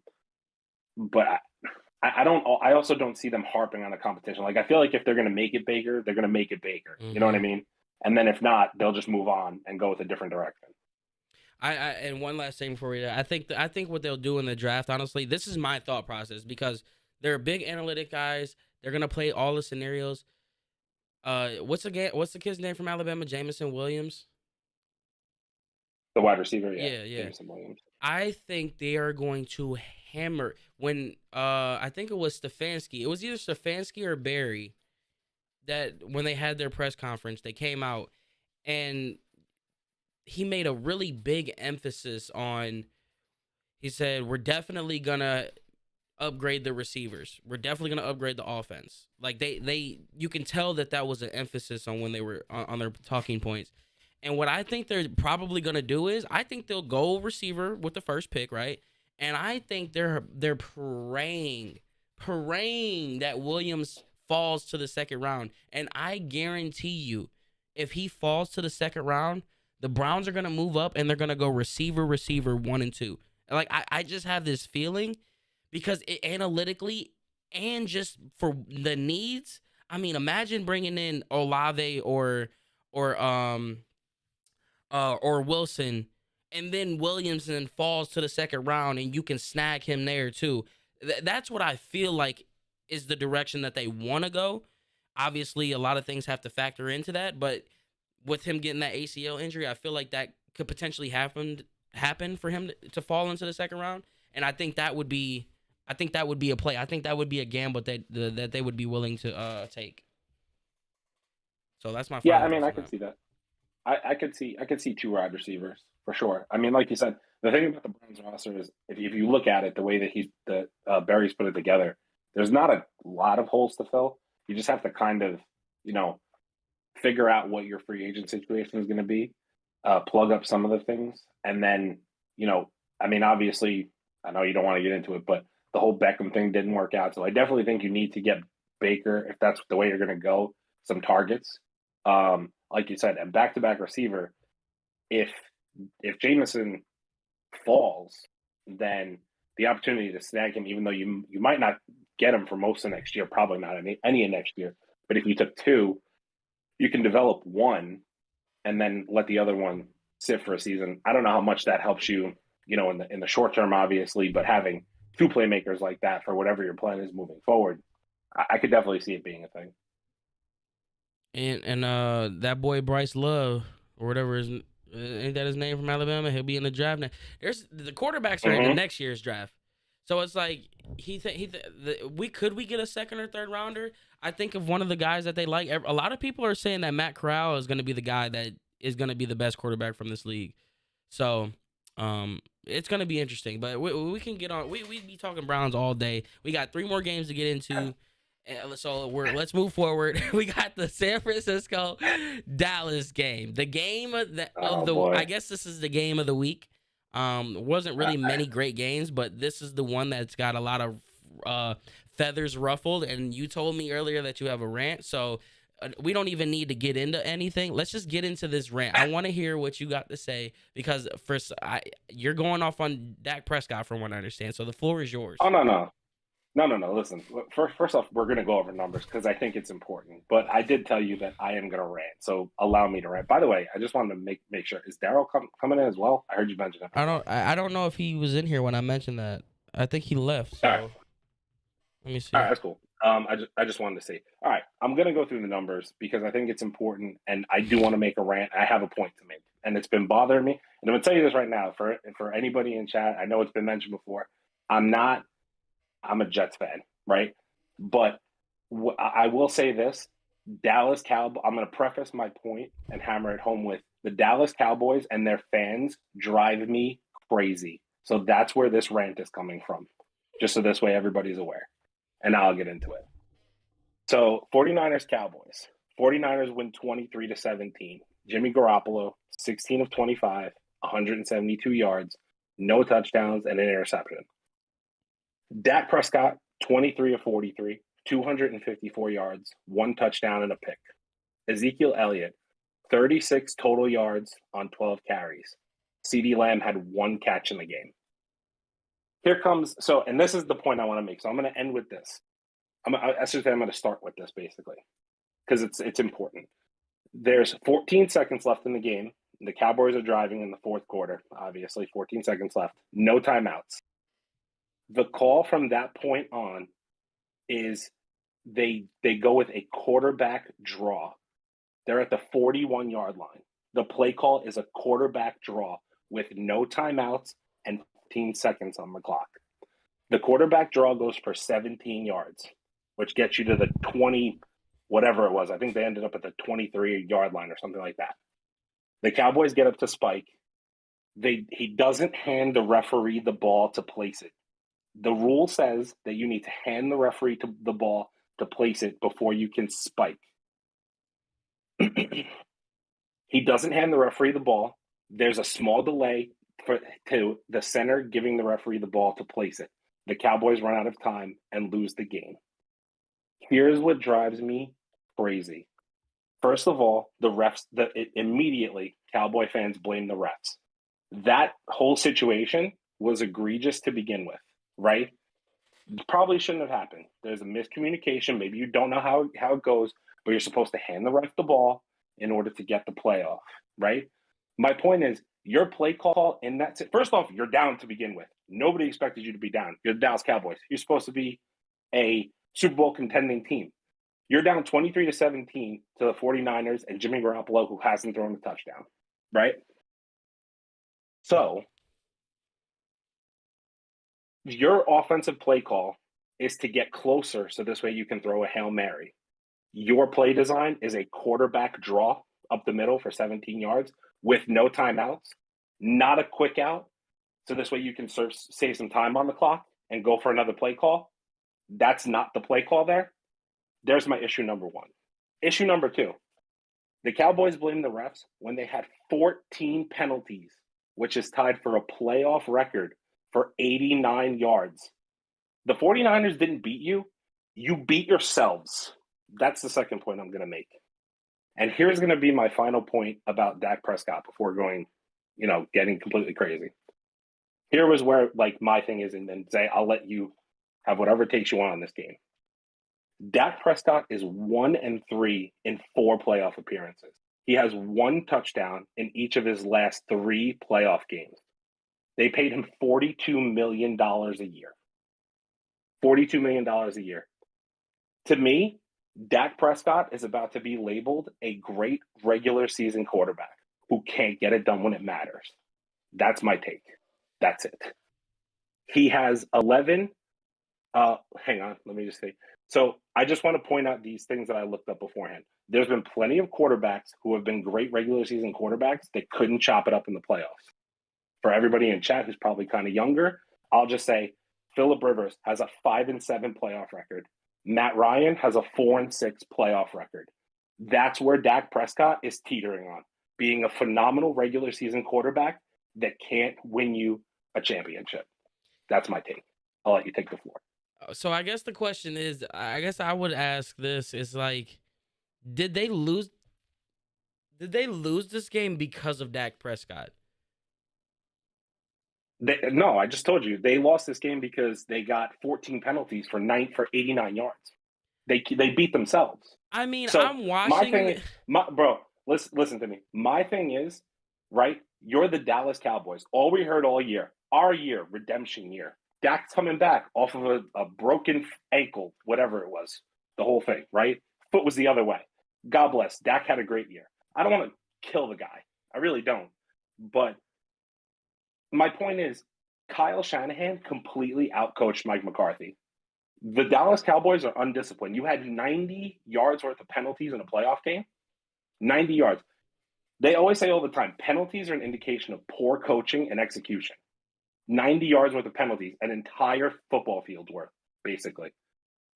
but I don't. I also don't see them harping on a competition. Like I feel like if they're going to make it Baker, they're going to make it Baker. You know what I Mm-hmm. mean? And then if not, they'll just move on and go with a different direction. And one last thing for you, I think what they'll do in the draft, honestly, this is my thought process because they're big analytic guys. They're gonna play all the scenarios. What's the kid's name from Alabama? Jamison Williams. The wide receiver, yeah, Yeah, yeah. Jameson Williams. I think they are going to hammer when I think it was Stefanski. It was either Stefanski or Barry that when they had their press conference, they came out and he made a really big emphasis on. He said, "We're definitely gonna upgrade the receivers. We're definitely gonna upgrade the offense." Like you can tell that was an emphasis on when they were on their talking points. And what I think they're probably gonna do is, I think they'll go receiver with the first pick, right? And I think they're praying that Williams falls to the second round. And I guarantee you, if he falls to the second round, the Browns are gonna move up and they're gonna go receiver 1 and 2. Like I just have this feeling because analytically and just for the needs. I mean, imagine bringing in Olave or or Wilson, and then Williamson falls to the second round, and you can snag him there too. That's what I feel like is the direction that they want to go. Obviously, a lot of things have to factor into that, but with him getting that ACL injury, I feel like that could potentially happen for him to fall into the second round, and I think that would be a play. I think that would be a gamble that they would be willing to take. So that's my Yeah, final I mean, thoughts I on could that. see that. I could see two wide receivers for sure. I mean, like you said, the thing about the Browns roster is if you look at it the way that Barry's put it together, there's not a lot of holes to fill. You just have to kind of, you know, figure out what your free agent situation is going to be. plug up some of the things, and then I mean, obviously, I know you don't want to get into it, but the whole Beckham thing didn't work out. So I definitely think you need to get Baker, if that's the way you're going to go, some targets. Like you said, and back-to-back receiver. If Jameson falls, then the opportunity to snag him, even though you might not get him for most of next year, probably not any of next year. But if you took two, you can develop one and then let the other one sit for a season. I don't know how much that helps you, in the short term, obviously, but having two playmakers like that for whatever your plan is moving forward, I could definitely see it being a thing. And that boy Bryce Love or whatever ain't that his name from Alabama? He'll be in the draft now. There's the quarterbacks are in the next year's draft, so it's like we get a second or third rounder. I think of one of the guys that they like. A lot of people are saying that Matt Corral is going to be the guy that is going to be the best quarterback from this league. So, it's going to be interesting. But we can get on. We be talking Browns all day. We got 3 more games to get into. So let's move forward. We got the San Francisco Dallas game. The game I guess this is the game of the week. Wasn't really many great games, but this is the one that's got a lot of feathers ruffled. And you told me earlier that you have a rant, so we don't even need to get into anything. Let's just get into this rant. I want to hear what you got to say because first, you're going off on Dak Prescott from what I understand. So the floor is yours. Oh no. Listen, first off, we're going to go over numbers because I think it's important. But I did tell you that I am going to rant, so allow me to rant. By the way, I just wanted to make sure, is Daryl coming in as well? I heard you mention it. I don't know if he was in here when I mentioned that. I think he left. So. All right. Let me see. All right, that's cool. I just wanted to see. All right, I'm going to go through the numbers because I think it's important, and I do want to make a rant. I have a point to make, and it's been bothering me. And I'm going to tell you this right now for anybody in chat. I know it's been mentioned before. I'm a Jets fan, right? But I will say this, Dallas Cowboys, I'm going to preface my point and hammer it home with the Dallas Cowboys and their fans drive me crazy. So that's where this rant is coming from, just so this way everybody's aware. And now I'll get into it. So 49ers Cowboys. 49ers win 23-17. Jimmy Garoppolo, 16 of 25, 172 yards, no touchdowns, and an interception. Dak Prescott, 23 of 43, 254 yards, 1 touchdown and a pick. Ezekiel Elliott, 36 total yards on 12 carries. CeeDee Lamb had 1 catch in the game. Here comes, and this is the point I want to make. So I'm going to end with this. I'm going to start with this basically because it's important. There's 14 seconds left in the game. The Cowboys are driving in the fourth quarter, obviously, 14 seconds left. No timeouts. The call from that point on is they go with a quarterback draw. They're at the 41-yard line. The play call is a quarterback draw with no timeouts and 15 seconds on the clock. The quarterback draw goes for 17 yards, which gets you to the 20, whatever it was. I think they ended up at the 23-yard line or something like that. The Cowboys get up to spike. He doesn't hand the referee the ball to place it. The rule says that you need to hand the referee the ball to place it before you can spike. He doesn't hand the referee the ball. There's a small delay to the center giving the referee the ball to place it. The Cowboys run out of time and lose the game. Here's what drives me crazy. First of all, the refs, immediately Cowboy fans blame the refs. That whole situation was egregious to begin with. Right? Probably shouldn't have happened. There's a miscommunication. Maybe you don't know how it goes, but you're supposed to hand the ref the ball in order to get the play off, right? My point is, your play call in that first off, you're down to begin with. Nobody expected you to be down. You're the Dallas Cowboys. You're supposed to be a Super Bowl contending team. You're down 23-17 to the 49ers and Jimmy Garoppolo, who hasn't thrown a touchdown, right? So your offensive play call is to get closer so this way you can throw a Hail Mary. Your play design is a quarterback draw up the middle for 17 yards with no timeouts, not a quick out, so this way you can save some time on the clock and go for another play call. That's not the play call there. There's my issue number one. Issue number two, The Cowboys blamed the refs when they had 14 penalties, which is tied for a playoff record for 89 yards. The 49ers didn't beat you. You beat yourselves. That's the second point I'm going to make. And here's going to be my final point about Dak Prescott before going, getting completely crazy. Here was where, my thing is, and then Zay, I'll let you have whatever takes you want on this game. Dak Prescott is 1-3 in 4 playoff appearances. He has 1 touchdown in each of his last 3 playoff games. They paid him $42 million a year. $42 million a year. To me, Dak Prescott is about to be labeled a great regular season quarterback who can't get it done when it matters. That's my take. That's it. He has 11. Hang on, let me just say. So I just want to point out these things that I looked up beforehand. There's been plenty of quarterbacks who have been great regular season quarterbacks that couldn't chop it up in the playoffs. For everybody in chat who's probably kind of younger, I'll just say Phillip Rivers has a 5-7 playoff record. Matt Ryan has a 4-6 playoff record. That's where Dak Prescott is teetering on, being a phenomenal regular season quarterback that can't win you a championship. That's my take. I'll let you take the floor. So I guess the question is, I guess I would ask this, is did they lose this game because of Dak Prescott? No, I just told you they lost this game because they got 14 penalties for 89 yards. They beat themselves. I mean, so I'm watching. Bro, listen to me. My thing is, right? You're the Dallas Cowboys. All we heard all year, our year, redemption year. Dak's coming back off of a broken ankle, whatever it was, the whole thing, right? Foot was the other way. God bless. Dak had a great year. I don't want to kill the guy. I really don't. But my point is, Kyle Shanahan completely outcoached Mike McCarthy. The Dallas Cowboys are undisciplined. You had 90 yards worth of penalties in a playoff game. 90 yards. They always say all the time, penalties are an indication of poor coaching and execution. 90 yards worth of penalties, an entire football field's worth, basically.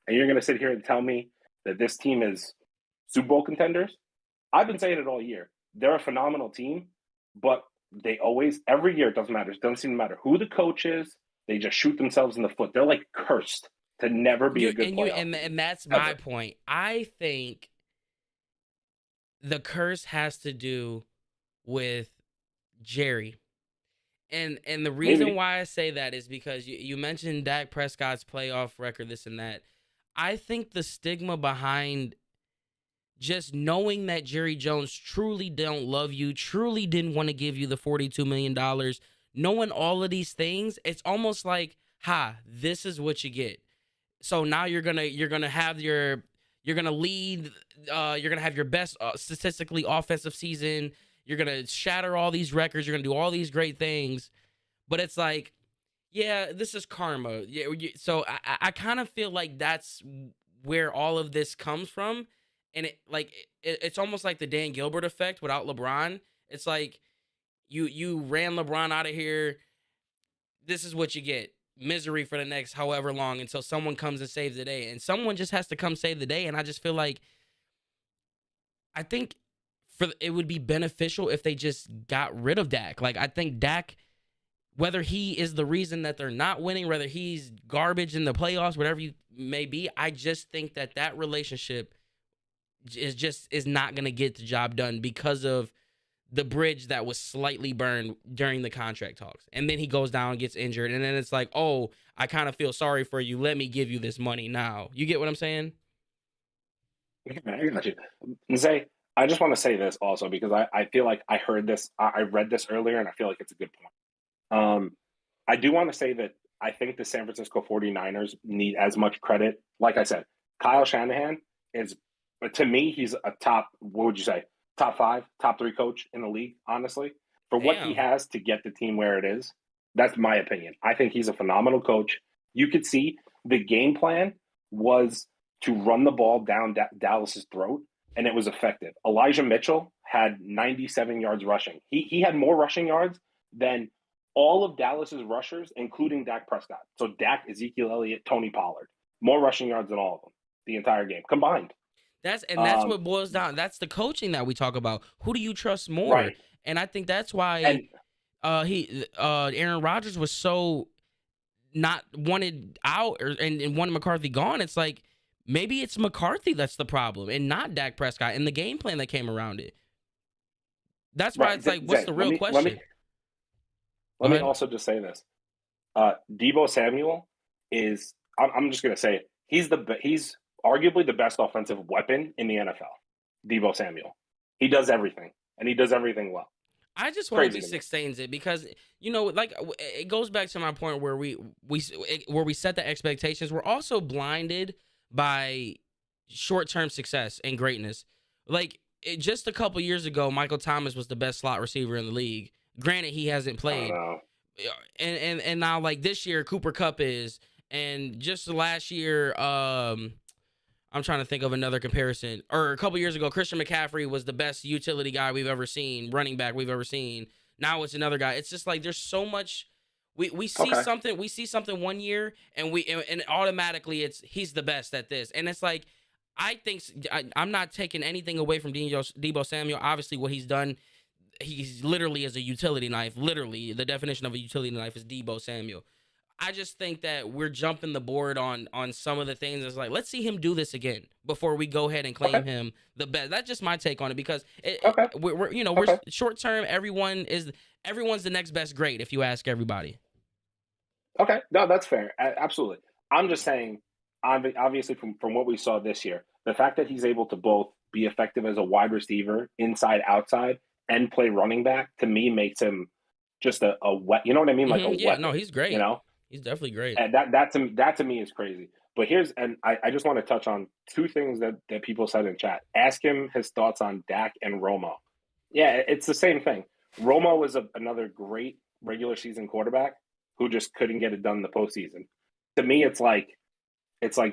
And you're going to sit here and tell me that this team is Super Bowl contenders? I've been saying it all year. They're a phenomenal team, but they always, every year, it doesn't matter. It doesn't seem to matter who the coach is. They just shoot themselves in the foot. They're cursed to never be a good playoff team. And that's my point. I think the curse has to do with Jerry. And the reason why I say that is because you mentioned Dak Prescott's playoff record, this and that. I think the stigma behind just knowing that Jerry Jones truly don't love you, truly didn't want to give you the $42 million, knowing all of these things, it's almost like, this is what you get. So now you're gonna lead, you're gonna have your best statistically offensive season. You're going to shatter all these records. You're going to do all these great things. But it's like, yeah, this is karma. Yeah, so I kind of feel like that's where all of this comes from. And it's almost like the Dan Gilbert effect without LeBron. It's like you ran LeBron out of here. This is what you get. Misery for the next however long until someone comes and saves the day. And someone just has to come save the day. And I just feel like, I think it would be beneficial if they just got rid of Dak. I think Dak, whether he is the reason that they're not winning, whether he's garbage in the playoffs, whatever you may be, I just think that relationship is not going to get the job done because of the bridge that was slightly burned during the contract talks. And then he goes down and gets injured. And then it's like, oh, I kind of feel sorry for you. Let me give you this money now. You get what I'm saying? I got you. Zay, I just want to say this also because I feel like I heard this, I read this earlier, and I feel like it's a good point. I do want to say that I think the San Francisco 49ers need as much credit. Like I said, Kyle Shanahan is, to me, he's a top, what would you say, top 5, top 3 coach in the league, honestly. For what he has to get the team where it is, that's my opinion. I think he's a phenomenal coach. You could see the game plan was to run the ball down Dallas's throat, and it was effective. Elijah Mitchell had 97 yards rushing. He had more rushing yards than all of Dallas's rushers, including Dak Prescott. So Dak, Ezekiel Elliott, Tony Pollard. More rushing yards than all of them the entire game combined. That's Um, what boils down. That's the coaching that we talk about. Who do you trust more? right. And I think that's why And Aaron Rodgers was so not wanted out and wanted McCarthy gone. It's like maybe it's McCarthy that's the problem and not Dak Prescott and the game plan that came around it. That's why right, it's like, what's Zay, the let real me let me question? Go let me ahead. also just say this. Debo Samuel is. I'm just gonna say it. He's arguably the best offensive weapon in the NFL. Debo Samuel. He does everything, and he does everything well. I just hope Crazy he to me. sustains it because like it goes back to my point where where we set the expectations. We're also blinded by short-term success and greatness. Like just a couple years ago, Michael Thomas was the best slot receiver in the league. Granted, he hasn't I don't played, know. and now like this year, Cooper Cup is, and just the last year, I'm trying to think of another comparison. Or a couple years ago, Christian McCaffrey was the best utility guy we've ever seen, running back we've ever seen. Now it's another guy. It's just like there's so much. We see Okay. something. We see something one year, and automatically he's the best at this. And it's like I think I'm not taking anything away from Debo Samuel. Obviously, what he's done, he's literally as a utility knife. Literally, the definition of a utility knife is Debo Samuel. I just think that we're jumping the board on some of the things. It's like let's see him do this again before we go ahead and Okay. claim him the best. That's just my take on it because Okay. we're Okay. short term. Everyone's the next best grade if you ask everybody. Okay. No, that's fair. Absolutely. I'm just saying, obviously, from what we saw this year, the fact that he's able to both be effective as a wide receiver, inside, outside, and play running back, to me makes him just a wet. You know what I mean? Like a Yeah, no, weapon. he's You great. know, He's definitely great. and that to me is crazy. But I just want to touch on two things that people said in chat. Ask him his thoughts on Dak and Romo. Yeah, it's the same thing. Romo was another great regular season quarterback who just couldn't get it done in the postseason. To me, it's like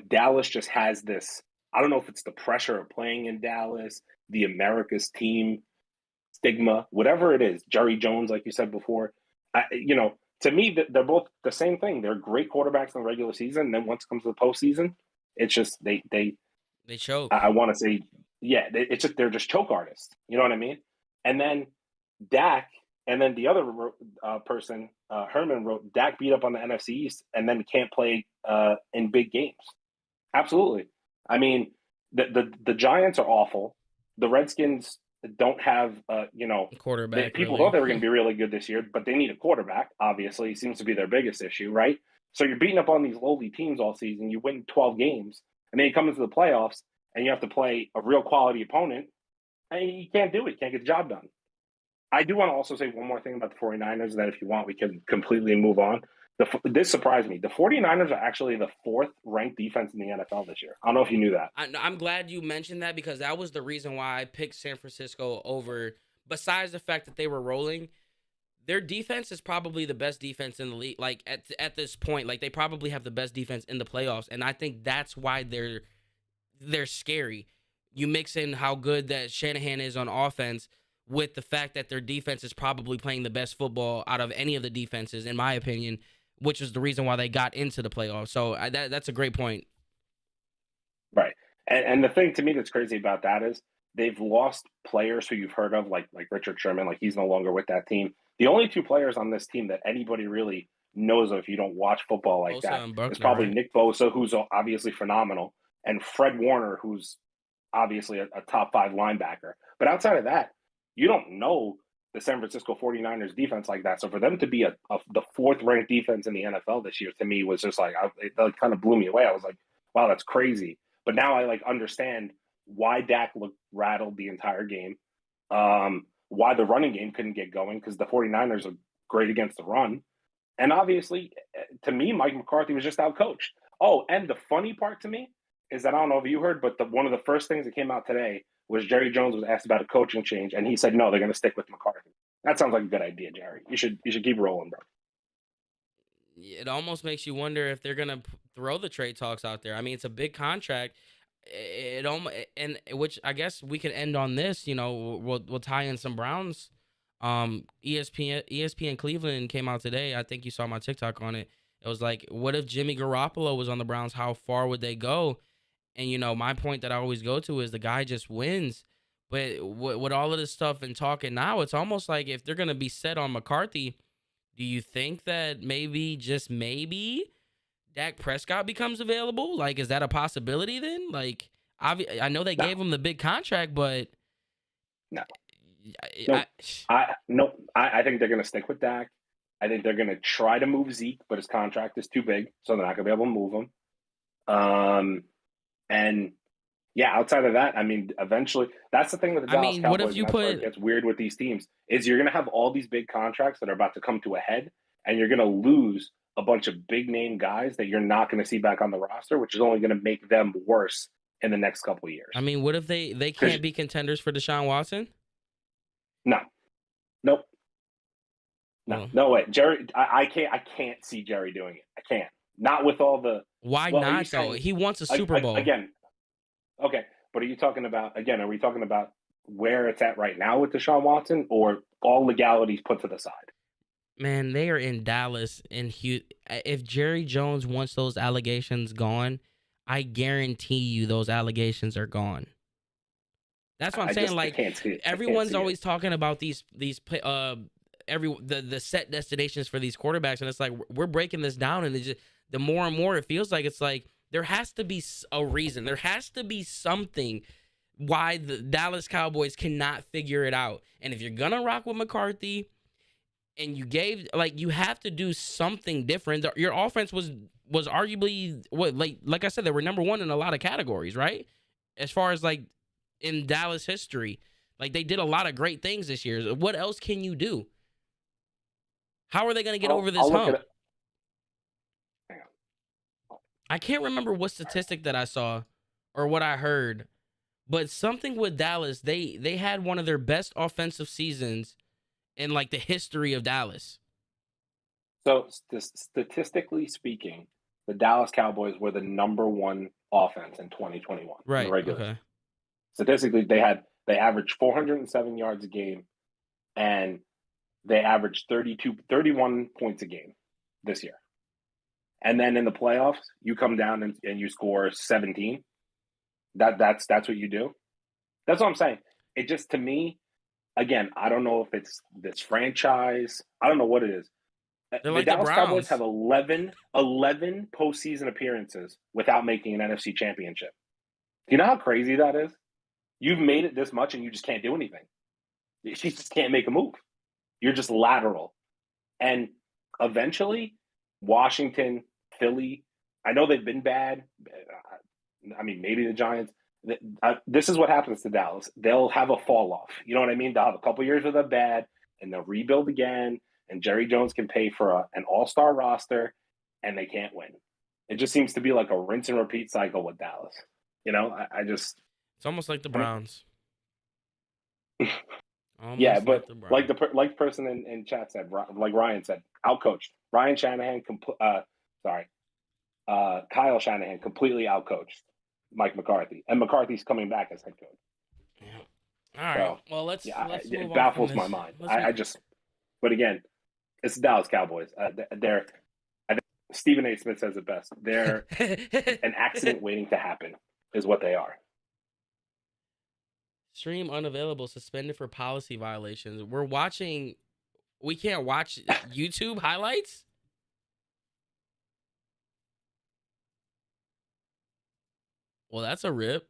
Dallas just has this. I don't know if it's the pressure of playing in Dallas, the America's team stigma, whatever it is. Jerry Jones, like you said before, to me, they're both the same thing. They're great quarterbacks in the regular season. And then once it comes to the postseason, it's just they. They choke. I want to say, yeah, it's just they're just choke artists. You know what I mean? And then Dak, and then the other person, Herman wrote, Dak beat up on the NFC East and then can't play in big games. Absolutely. I mean, the Giants are awful. The Redskins don't have, Quarterback people thought really. they were going to be really good this year, but they need a quarterback. Obviously, it seems to be their biggest issue, right? So you're beating up on these lowly teams all season. You win 12 games, and then you come into the playoffs and you have to play a real quality opponent, and you can't do it. You can't get the job done. I do want to also say one more thing about the 49ers that if you want, we can completely move on. This surprised me. The 49ers are actually the fourth ranked defense in the NFL this year. I don't know if you knew that. I'm glad you mentioned that because that was the reason why I picked San Francisco over. Besides the fact that they were rolling, their defense is probably the best defense in the league. Like at this point, like they probably have the best defense in the playoffs, and I think that's why they're scary. You mix in how good that Shanahan is on offense with the fact that their defense is probably playing the best football out of any of the defenses, in my opinion, which is the reason why they got into the playoffs. So that's a great point. Right. And the thing to me that's crazy about that is they've lost players who you've heard of, like Richard Sherman, like he's no longer with that team. The only two players on this team that anybody really knows of if you don't watch football like Bosa that and is Buckner, probably right? Nick Bosa, who's obviously phenomenal, and Fred Warner, who's obviously a top five linebacker. But outside of that, you don't know the San Francisco 49ers defense like that. So for them to be the fourth ranked defense in the NFL this year, to me was just like, it kind of blew me away. I was like, wow, that's crazy. But now I like understand why Dak looked rattled the entire game, why the running game couldn't get going because the 49ers are great against the run. And obviously, to me, Mike McCarthy was just outcoached. Oh, and the funny part to me is that I don't know if you heard, but one of the first things that came out today was Jerry Jones was asked about a coaching change, and he said no, they're going to stick with McCarthy. That sounds like a good idea, Jerry. You should keep rolling, bro. It almost makes you wonder if they're gonna throw the trade talks out there. I mean, it's a big contract. It almost and which I guess we can end on this. We'll tie in some Browns. ESPN Cleveland came out today. I think you saw my TikTok on it. It was like, what if Jimmy Garoppolo was on the Browns? How far would they go? And my point that I always go to is the guy just wins. But with all of this stuff and talking now, it's almost like if they're gonna be set on McCarthy, do you think that maybe, just maybe, Dak Prescott becomes available? Like, is that a possibility then? Like, I know they No, gave him the big contract, but no, no. I, I think they're going to stick with Dak. I think they're going to try to move Zeke, but his contract is too big, so they're not going to be able to move him. And yeah, outside of that, I mean, eventually, that's the thing with the Dallas what if Cowboys, you and that's where it put? gets weird with these teams, is you're going to have all these big contracts that are about to come to a head, and you're going to lose a bunch of big name guys that you're not going to see back on the roster, which is only going to make them worse in the next couple of years. What if they can't be contenders for Deshaun Watson? No, nope, no way, Jerry. I can't see Jerry doing it. I can't. Not with all the. Why Well, not though? He wants a Super Bowl again. Okay, but are you talking about again? Are we talking about where it's at right now with Deshaun Watson, or all legalities put to the side? Man, they are in Dallas, and if Jerry Jones wants those allegations gone, I guarantee you those allegations are gone. That's what I'm saying. Like, everyone's always talking about the set destinations for these quarterbacks, and it's like we're breaking this down, and the more and more it feels like it's like there has to be a reason. There has to be something why the Dallas Cowboys cannot figure it out. And if you're gonna rock with McCarthy, and you have to do something different. Your offense was arguably like I said, they were number one in a lot of categories, right? As far as like in Dallas history, like they did a lot of great things this year. What else can you do? How are they going to get over this hump? I can't remember what statistic that I saw or what I heard, but something with Dallas, they had one of their best offensive seasons in like the history of Dallas. So statistically speaking, the Dallas Cowboys were the number one offense in 2021. Right. In the regular Okay. Statistically, they averaged 407 yards a game, and they averaged 31 points a game this year. And then in the playoffs, you come down and you score 17. That's what you do. That's what I'm saying. It just, to me, again, I don't know if it's this franchise. I don't know what it is. They're like the Dallas the Cowboys have 11 postseason appearances without making an NFC championship. Do you know how crazy that is? You've made it this much and you just can't do anything. You just can't make a move. You're just lateral. And eventually, Washington, Philly, I know they've been bad. I mean, maybe the Giants. This is what happens to Dallas. They'll have a fall off. You know what I mean? They'll have a couple years where they're bad, and they'll rebuild again, and Jerry Jones can pay for an all-star roster, and they can't win. It just seems to be like a rinse and repeat cycle with Dallas. I just... It's almost like the Browns. Yeah, but like the person in chat said, like Ryan said, outcoached. Ryan Shanahan, Kyle Shanahan completely outcoached Mike McCarthy, and McCarthy's coming back as head coach. Yeah. All right. So, well, let's move it on baffles from my mind. But again, it's the Dallas Cowboys. I think Stephen A. Smith says it best. They're an accident waiting to happen, is what they are. Stream unavailable, suspended for policy violations. We can't watch YouTube highlights? Well, that's a rip.